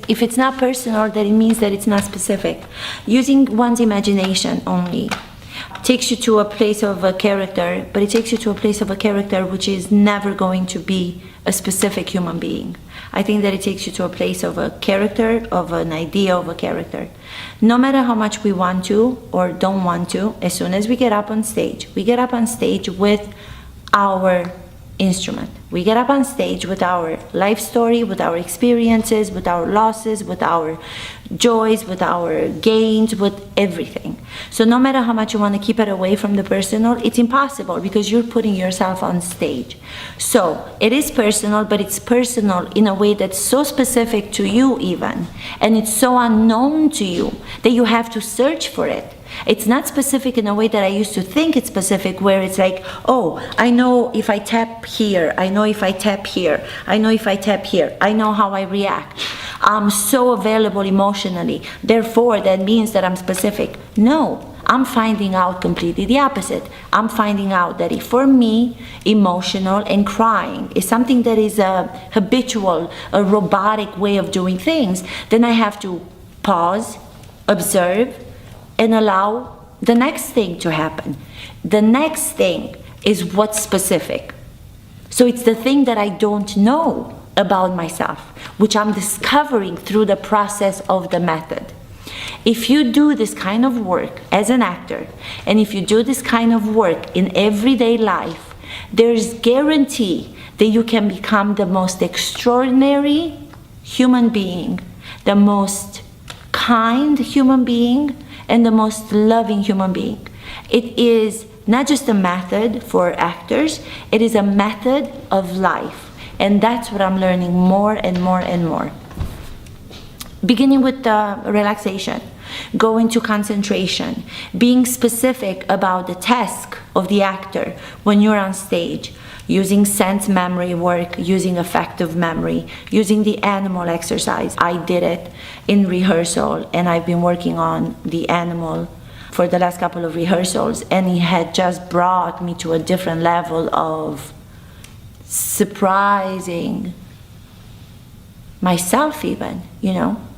If it's not personal, then it means that it's not specific. Using one's imagination only takes you to a place of a character, but it takes you to a place of a character which is never going to be a specific human being. I think that it takes you to a place of a character, of an idea of a character. No matter how much we want to or don't want to, as soon as we get up on stage with our instrument. We get up on stage with our life story, with our experiences, with our losses, with our joys, with our gains, with everything. So no matter how much you want to keep it away from the personal, it's impossible because you're putting yourself on stage. So it is personal, but it's personal in a way that's so specific to you even, and it's so unknown to you that you have to search for it. It's not specific in a way that I used to think it's specific, where it's like, oh, I know if I tap here, I know if I tap here, I know if I tap here, I know how I react. I'm so available emotionally, therefore that means that I'm specific. No, I'm finding out completely the opposite. I'm finding out that if for me, emotional and crying is something that is a habitual, a robotic way of doing things, then I have to pause, observe, and allow the next thing to happen. The next thing is what's specific. So it's the thing that I don't know about myself, which I'm discovering through the process of the method. If you do this kind of work as an actor, and if you do this kind of work in everyday life, there's guarantee that you can become the most extraordinary human being, the most kind human being, and the most loving human being. It is not just a method for actors, it is a method of life. And that's what I'm learning more and more and more. Beginning with relaxation, going to concentration, being specific about the task of the actor when you're on stage, using sense memory work, using affective memory, using the animal exercise. I did it in rehearsal, and I've been working on the animal for the last couple of rehearsals, and it had just brought me to a different level of surprising myself even,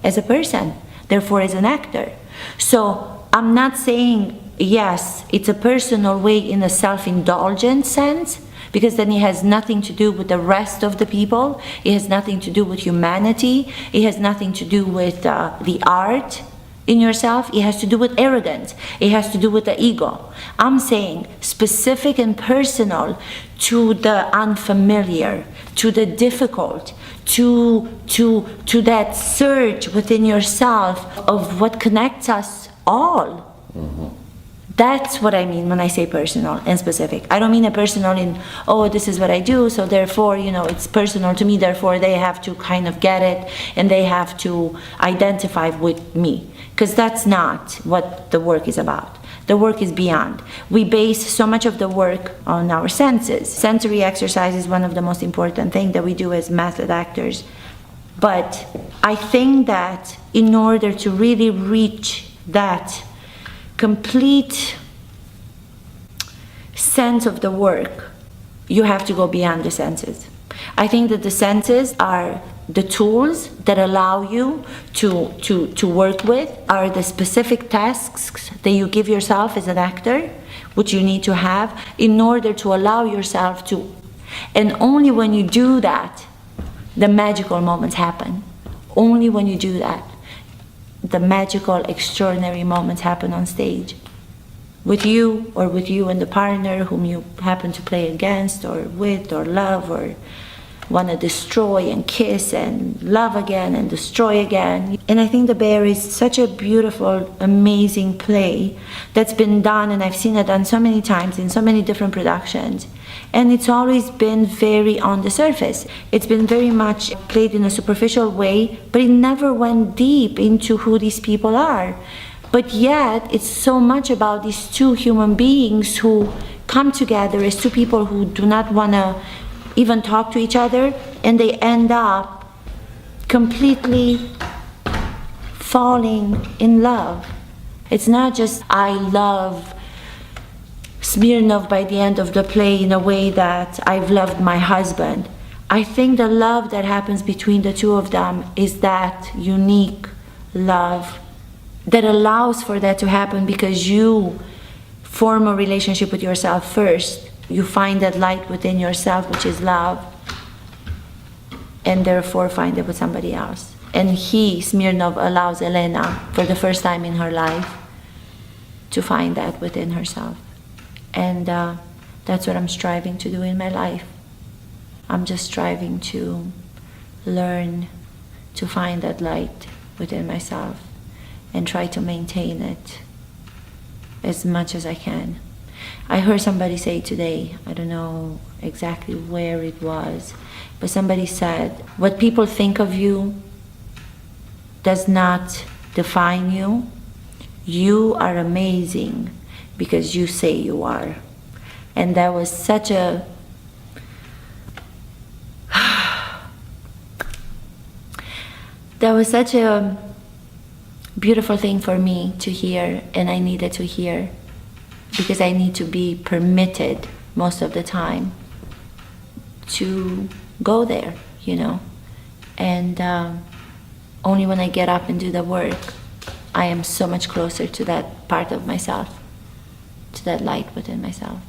as a person, therefore as an actor. So I'm not saying, yes, it's a personal way in a self-indulgent sense, because then it has nothing to do with the rest of the people. It has nothing to do with humanity. It has nothing to do with the art in yourself. It has to do with arrogance. It has to do with the ego. I'm saying specific and personal to the unfamiliar, to the difficult, to that search within yourself of what connects us all. Mm-hmm. That's what I mean when I say personal and specific. I don't mean a personal in, oh, this is what I do, so therefore, it's personal to me, therefore they have to kind of get it and they have to identify with me. Because that's not what the work is about. The work is beyond. We base so much of the work on our senses. Sensory exercise is one of the most important things that we do as method actors. But I think that in order to really reach that complete sense of the work, you have to go beyond the senses. I think that the senses are the tools that allow you to work with, are the specific tasks that you give yourself as an actor, which you need to have in order to allow yourself to. And only when you do that, the magical moments happen. Only when you do that, the magical, extraordinary moments happen on stage. With you, or with you and the partner whom you happen to play against, or with, or love, or want to destroy and kiss and love again and destroy again. And I think The Bear is such a beautiful, amazing play that's been done, and I've seen it done so many times in so many different productions. And it's always been very on the surface. It's been very much played in a superficial way, but it never went deep into who these people are. But yet, it's so much about these two human beings who come together as two people who do not want to even talk to each other, and they end up completely falling in love. It's not just I love Smirnov by the end of the play in a way that I've loved my husband. I think the love that happens between the two of them is that unique love that allows for that to happen because you form a relationship with yourself first. You find that light within yourself, which is love, and therefore find it with somebody else. And he, Smirnov, allows Elena, for the first time in her life, to find that within herself. And that's what I'm striving to do in my life. I'm just striving to learn to find that light within myself and try to maintain it as much as I can. I heard somebody say today, I don't know exactly where it was, but somebody said, what people think of you does not define you. You are amazing because you say you are. And that was such a beautiful thing for me to hear, and I needed to hear, because I need to be permitted most of the time to go there, you know. And only when I get up and do the work, I am so much closer to that part of myself, to that light within myself.